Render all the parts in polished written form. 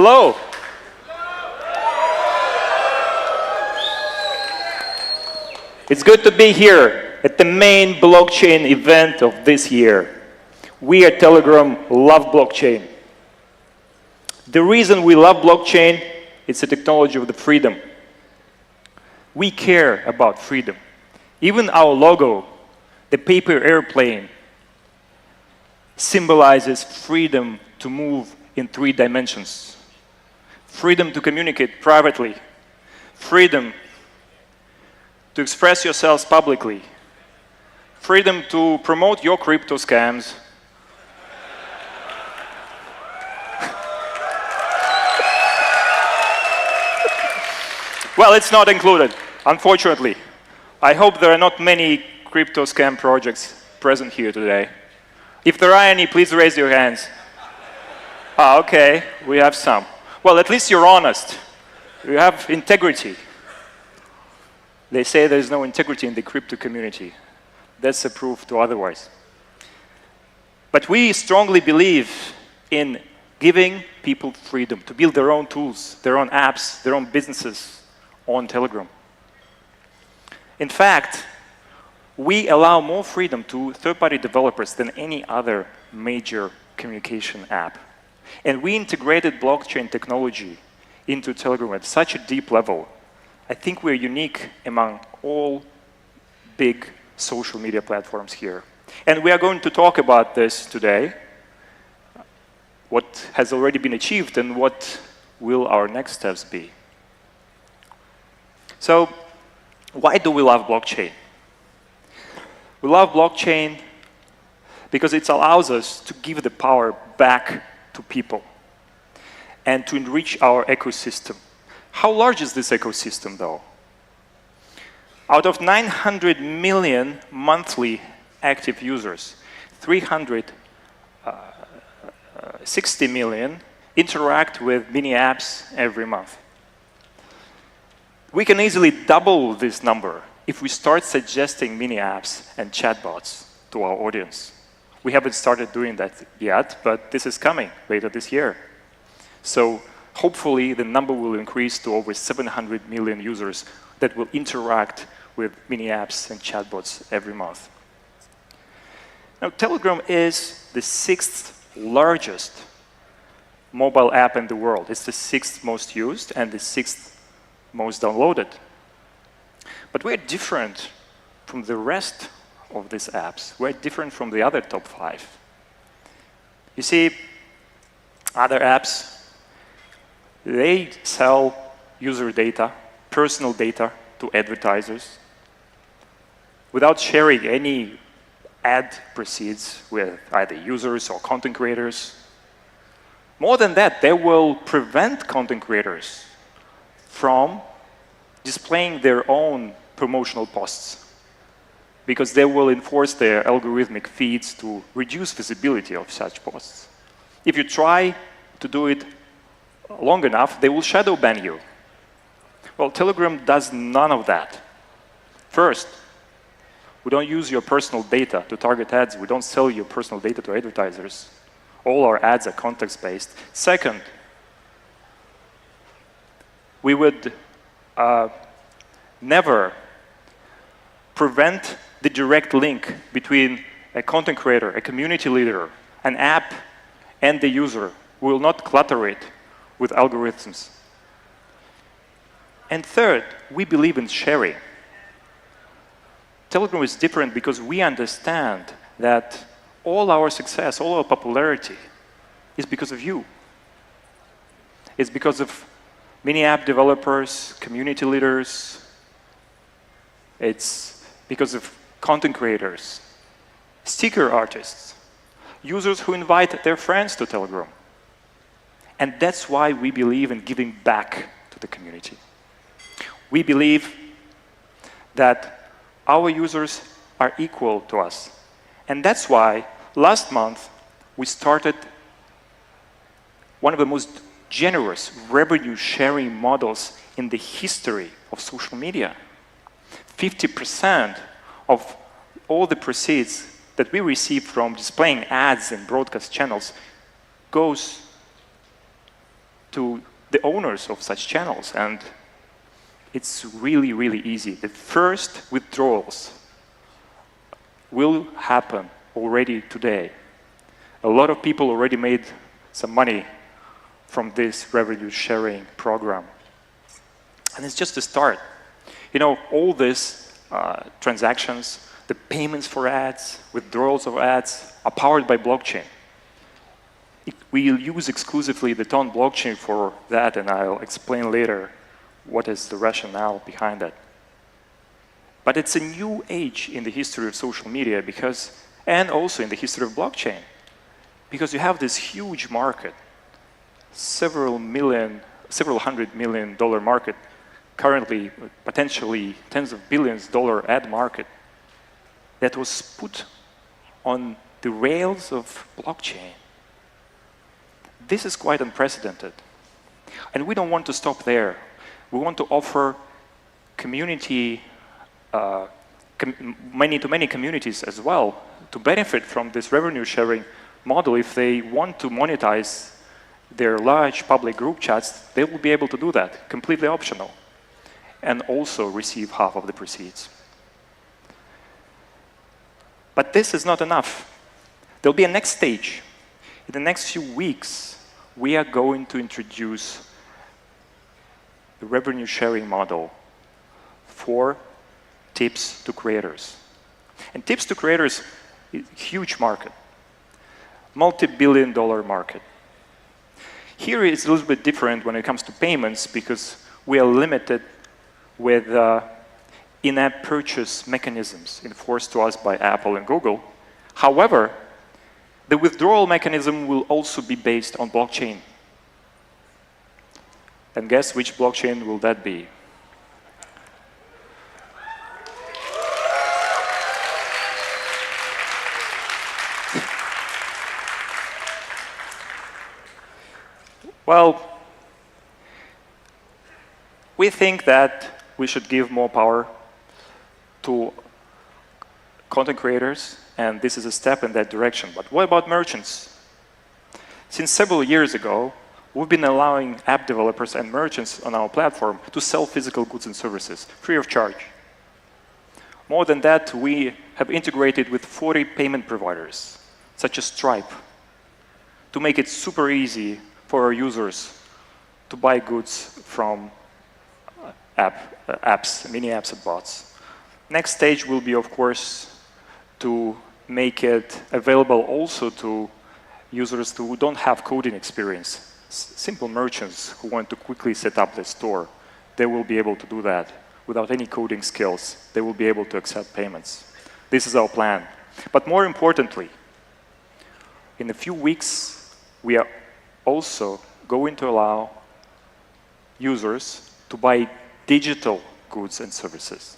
Hello. It's good to be here at the main blockchain event of this year. We at Telegram love blockchain. The reason we love blockchain is the technology of the freedom. We care about freedom. Even our logo, the paper airplane, symbolizes freedom to move in 3 dimensions. Freedom to communicate privately. Freedom to express yourselves publicly. Freedom to promote your crypto scams. Well, it's not included, unfortunately. I hope there are not many crypto scam projects present here today. If there are any, please raise your hands. Ah, okay, we have some. Well, at least you're honest. You have integrity. They say there's no integrity in the crypto community. That's a proof to otherwise. But we strongly believe in giving people freedom to build their own tools, their own apps, their own businesses on Telegram. In fact, we allow more freedom to third-party developers than any other major communication app. And we integrated blockchain technology into Telegram at such a deep level. I think we're unique among all big social media platforms here. And we are going to talk about this today, what has already been achieved and what will our next steps be. So, why do we love blockchain? We love blockchain because it allows us to give the power back to people and to enrich our ecosystem. How large is this ecosystem, though? Out of 900 million monthly active users, 360 million interact with mini apps every month. We can easily double this number if we start suggesting mini apps and chatbots to our audience. We haven't started doing that yet, but this is coming later this year. So hopefully the number will increase to over 700 million users that will interact with mini apps and chatbots every month. Now, Telegram is the 6th largest mobile app in the world. It's the 6th most used and the 6th most downloaded. But we're different from the rest of these apps. We're different from the other top 5. You see, other apps, they sell user data, personal data to advertisers without sharing any ad proceeds with either users or content creators. More than that, they will prevent content creators from displaying their own promotional posts because they will enforce their algorithmic feeds to reduce visibility of such posts. If you try to do it long enough, they will shadow ban you. Well, Telegram does none of that. First, we don't use your personal data to target ads. We don't sell your personal data to advertisers. All our ads are context-based. Second, we would never prevent the direct link between a content creator, a community leader, an app, and the user. We will not clutter it with algorithms. And third, we believe in sharing. Telegram is different because we understand that all our success, all our popularity is because of you. It's because of mini app developers, community leaders. It's because of content creators, sticker artists, users who invite their friends to Telegram. And that's why we believe in giving back to the community. We believe that our users are equal to us. And that's why last month we started one of the most generous revenue sharing models in the history of social media. 50% of all the proceeds that we receive from displaying ads in broadcast channels goes to the owners of such channels, and it's really, really easy. The first withdrawals will happen already today. A lot of people already made some money from this revenue sharing program. And it's just a start. You know, all these transactions, the payments for ads, withdrawals of ads, are powered by blockchain. We'll use exclusively the Ton blockchain for that, and I'll explain later what is the rationale behind that. But it's a new age in the history of social media because, and also in the history of blockchain, because you have this huge market, several $100 million market, currently potentially tens of billions dollar ad market that was put on the rails of blockchain. This is quite unprecedented. And we don't want to stop there. We want to offer community, many communities as well to benefit from this revenue sharing model. If they want to monetize their large public group chats, they will be able to do that, completely optional, and also receive half of the proceeds. But this is not enough. There'll be a next stage. In the next few weeks, we are going to introduce the revenue sharing model for tips to creators. And tips to creators is a huge market, multi-billion-dollar market. Here it's a little bit different when it comes to payments because we are limited with in-app purchase mechanisms enforced to us by Apple and Google. However, the withdrawal mechanism will also be based on blockchain. And guess which blockchain will that be? Well, we think that we should give more power to content creators, and this is a step in that direction. But what about merchants? Since several years ago, we've been allowing app developers and merchants on our platform to sell physical goods and services free of charge. More than that, we have integrated with 40 payment providers, such as Stripe, to make it super easy for our users to buy goods from apps, mini apps and bots. Next stage will be, of course, to make it available also to users who don't have coding experience. Simple merchants who want to quickly set up their store, they will be able to do that without any coding skills. They will be able to accept payments. This is our plan. But more importantly, in a few weeks, we are also going to allow users to buy digital goods and services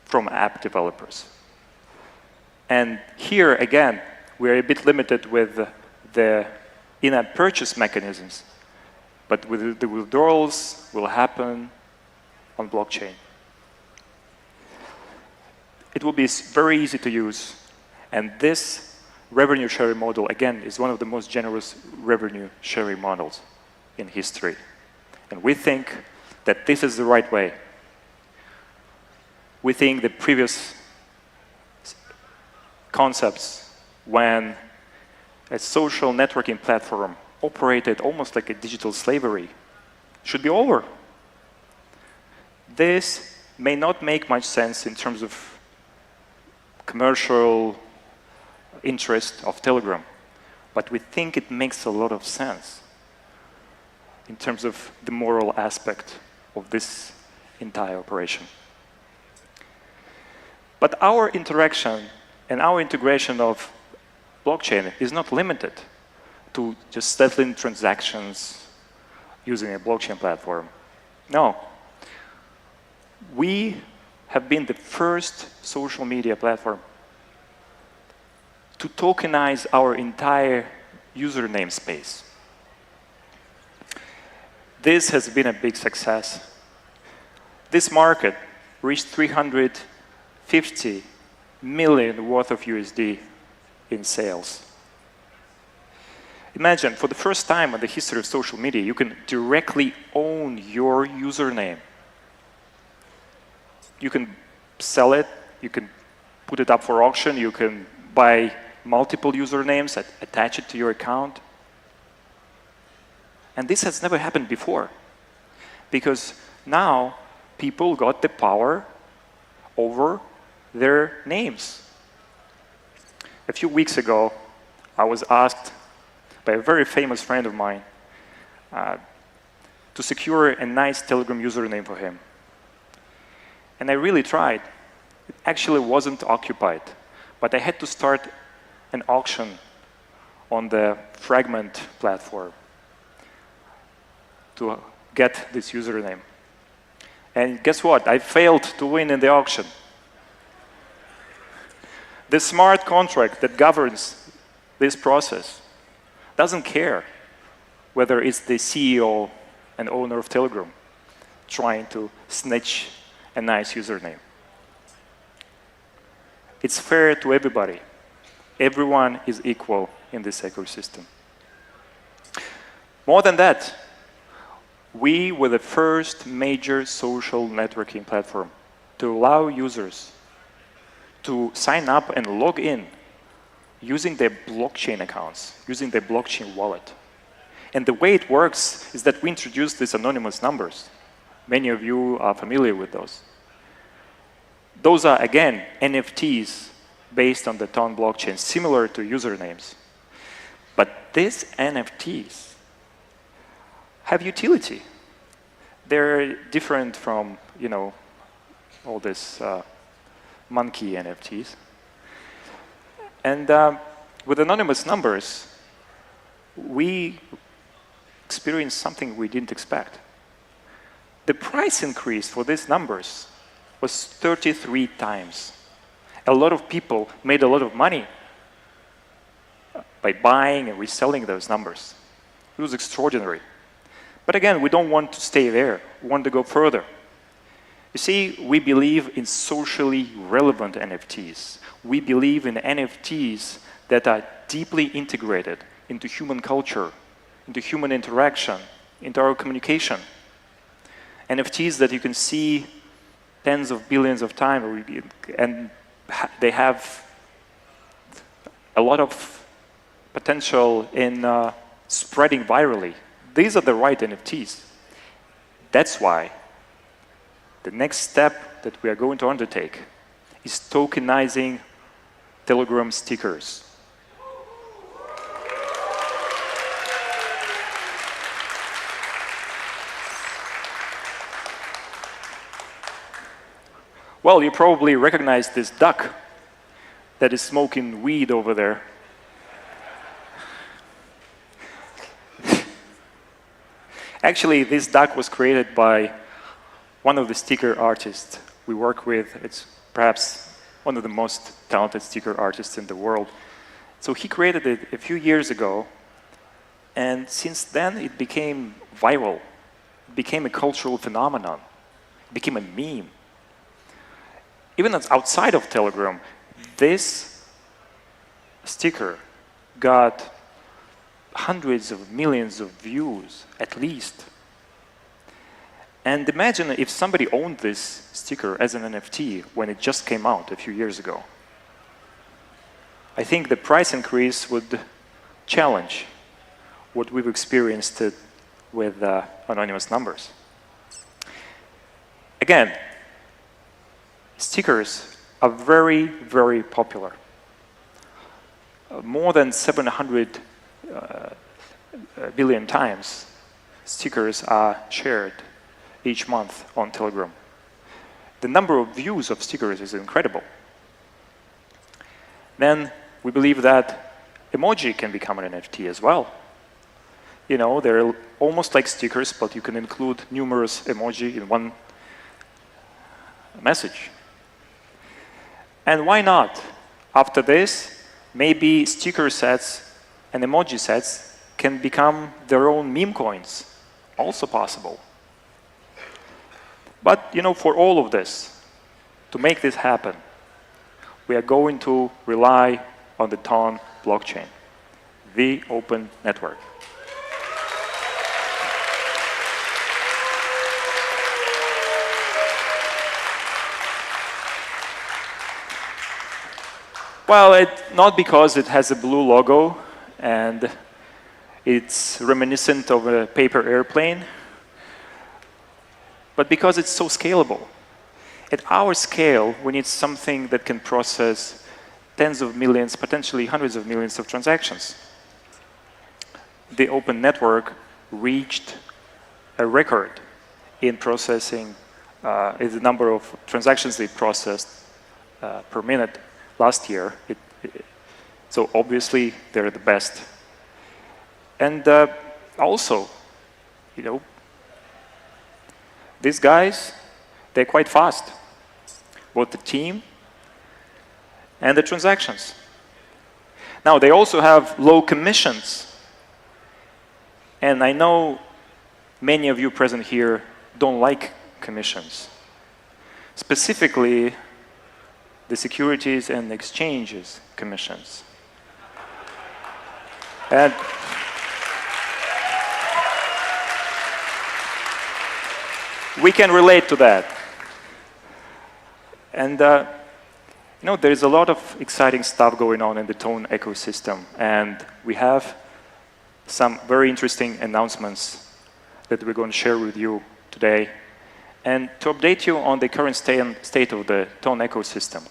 from app developers. And here, again, we're a bit limited with the in-app purchase mechanisms, but with the withdrawals will happen on blockchain. It will be very easy to use, and this revenue sharing model, again, is one of the most generous revenue sharing models in history. And we think that this is the right way. We think the previous concepts, when a social networking platform operated almost like a digital slavery, should be over. This may not make much sense in terms of commercial interest of Telegram, but we think it makes a lot of sense in terms of the moral aspect of this entire operation. But our interaction and our integration of blockchain is not limited to just settling transactions using a blockchain platform. No. We have been the first social media platform to tokenize our entire user namespace. This has been a big success. This market reached 350 million worth of USD in sales. Imagine, for the first time in the history of social media, you can directly own your username. You can sell it, you can put it up for auction, you can buy multiple usernames, attach it to your account. And this has never happened before, because now people got the power over their names. A few weeks ago, I was asked by a very famous friend of mine to secure a nice Telegram username for him. And I really tried. It actually wasn't occupied, but I had to start an auction on the Fragment platform to get this username. And guess what? I failed to win in the auction. The smart contract that governs this process doesn't care whether it's the CEO and owner of Telegram trying to snitch a nice username. It's fair to everybody. Everyone is equal in this ecosystem. More than that, we were the first major social networking platform to allow users to sign up and log in using their blockchain accounts, using their blockchain wallet. And the way it works is that we introduced these anonymous numbers. Many of you are familiar with those. Those are, again, NFTs based on the Ton blockchain, similar to usernames. But these NFTs have utility. They're different from, all this monkey NFTs. And with anonymous numbers, we experienced something we didn't expect. The price increase for these numbers was 33 times. A lot of people made a lot of money by buying and reselling those numbers. It was extraordinary. But again, we don't want to stay there. We want to go further. You see, we believe in socially relevant NFTs. We believe in NFTs that are deeply integrated into human culture, into human interaction, into our communication. NFTs that you can see tens of billions of times, and they have a lot of potential in spreading virally. These are the right NFTs. That's why the next step that we are going to undertake is tokenizing Telegram stickers. Well, you probably recognize this duck that is smoking weed over there. Actually, this duck was created by one of the sticker artists we work with. It's perhaps one of the most talented sticker artists in the world. So he created it a few years ago, and since then it became viral. It became a cultural phenomenon. It became a meme. Even outside of Telegram, this sticker got hundreds of millions of views, at least. And imagine if somebody owned this sticker as an NFT when it just came out a few years ago. I think the price increase would challenge what we've experienced with anonymous numbers. Again, stickers are very, very popular. More than 700 billion times stickers are shared each month on Telegram. The number of views of stickers is incredible. Then we believe that emoji can become an NFT as well. They're almost like stickers, but you can include numerous emoji in one message. And why not? After this, maybe sticker sets and emoji sets can become their own meme coins. Also possible. But, for all of this, to make this happen, we are going to rely on the Ton blockchain. the open network. Well, not because it has a blue logo and it's reminiscent of a paper airplane, but because it's so scalable. At our scale, we need something that can process tens of millions, potentially hundreds of millions of transactions. The open network reached a record in processing the number of transactions they processed per minute last year. So obviously, they're the best. And also, these guys, they're quite fast, both the team and the transactions. Now, they also have low commissions. And I know many of you present here don't like commissions. Specifically, the Securities and Exchanges commissions. And we can relate to that. And there is a lot of exciting stuff going on in the Tone ecosystem, and we have some very interesting announcements that we're going to share with you today, and to update you on the current state of the Tone ecosystem.